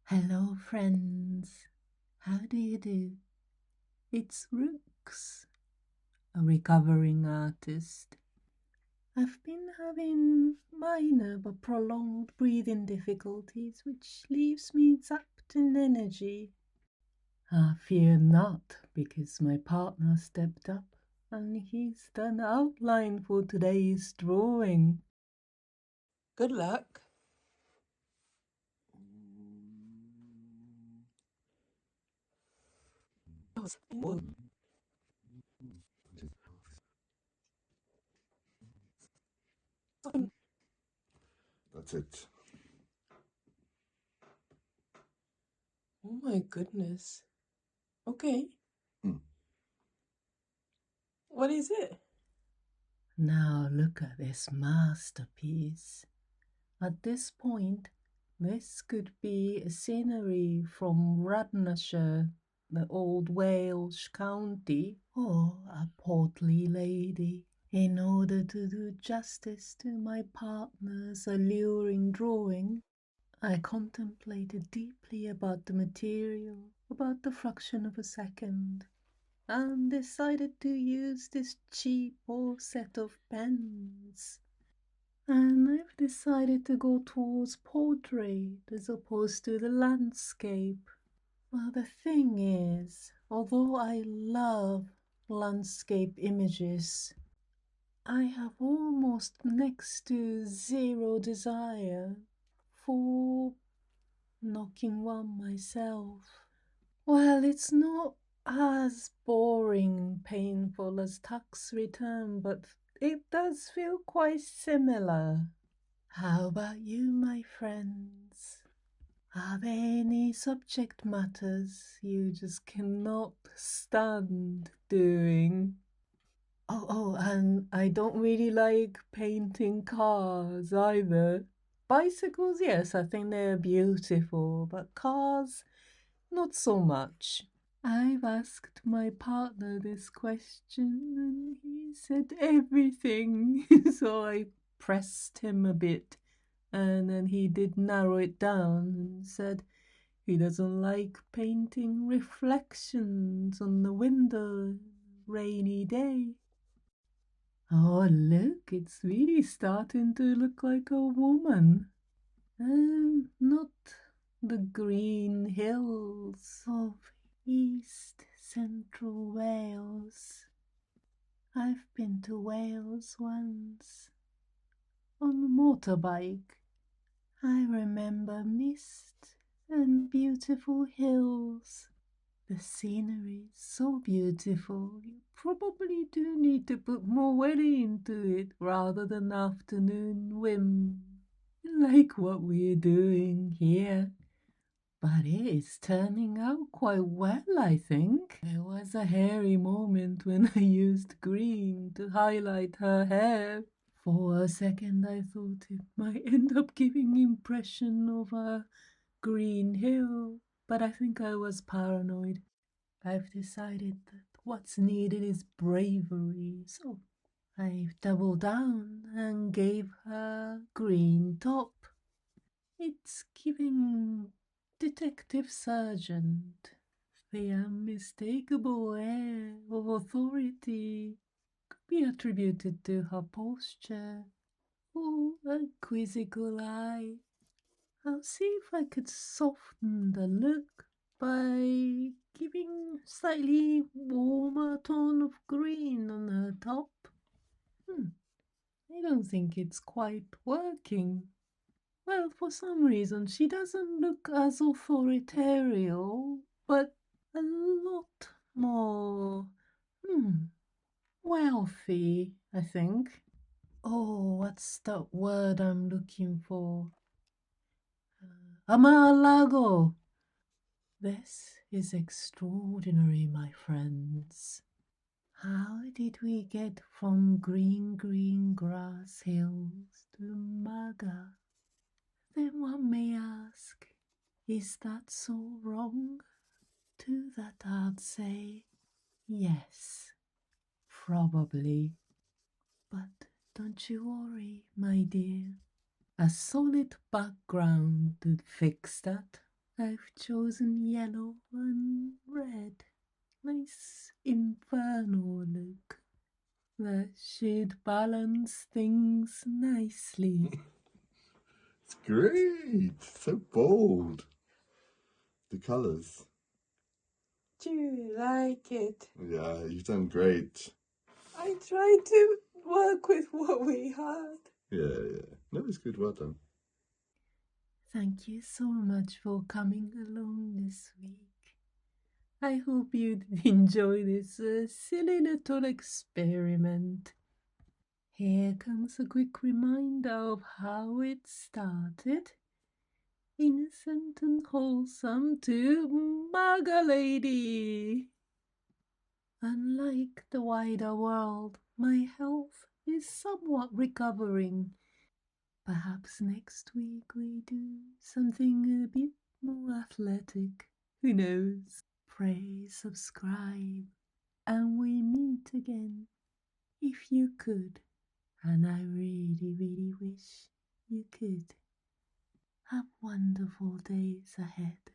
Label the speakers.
Speaker 1: Hello, friends. How do you do? It's Rooks, a recovering artist. I've been having minor but prolonged breathing difficulties, which leaves me zapped in energy. I fear not, because my partner stepped up and he's done outline for today's drawing. Good luck.
Speaker 2: That's it.
Speaker 1: Oh my goodness. Okay. What is it? Now look at this masterpiece. At this point, this could be a scenery from Radnorshire, the old Welsh county, or a portly lady. In order to do justice to my partner's alluring drawing, I contemplated deeply about the material, about the fraction of a second, and decided to use this cheap old set of pens. And I've decided to go towards portrait as opposed to the landscape. Well, the thing is, although I love landscape images, I have almost next to zero desire for knocking one myself. Well, it's not as boring, painful as tax return, but it does feel quite similar. How about you, my friends? Are there any subject matters you just cannot stand doing? Oh, and I don't really like painting cars either. Bicycles, yes, I think they're beautiful, but cars, not so much. I've asked my partner this question and he said everything. So I pressed him a bit and then he did narrow it down and said he doesn't like painting reflections on the window rainy day. Oh, look, it's really starting to look like a woman. And not the green hills of East Central Wales. I've been to Wales once on a motorbike. I remember mist and beautiful hills. The scenery is so beautiful. You probably do need to put more weight into it rather than afternoon whim, like what we're doing here. But it is turning out quite well, I think. There was a hairy moment when I used green to highlight her hair. For a second I thought it might end up giving impression of a green hill, but I think I was paranoid. I've decided that what's needed is bravery, so I've doubled down and gave her green top. It's giving detective sergeant the unmistakable air of authority could be attributed to her posture or a quizzical eye. I'll see if I could soften the look by giving slightly warmer tone of green on her top. I don't think it's quite working. Well, for some reason, she doesn't look as authoritarian, but a lot more wealthy, I think. Oh, what's that word I'm looking for? Amalago. This is extraordinary, my friends. How did we get from green, green grass hills to MAGA? Then one may ask, is that so wrong? To that I'd say, yes, probably. But don't you worry, my dear. A solid background to fix that. I've chosen yellow and red. Nice inferno look. That should balance things nicely.
Speaker 2: It's great. So bold. The colours.
Speaker 1: Do you like it?
Speaker 2: Yeah, you've done great.
Speaker 1: I tried to work with what we had.
Speaker 2: Yeah. No, it's good. Well done.
Speaker 1: Thank you so much for coming along this week. I hope you enjoy this silly little experiment. Here comes a quick reminder of how it started. Innocent and wholesome to MAGA lady. Unlike the wider world, my health is somewhat recovering. Perhaps next week we do something a bit more athletic. Who knows? Pray, subscribe, and we meet again. If you could, and I really, really wish you could. Have wonderful days ahead.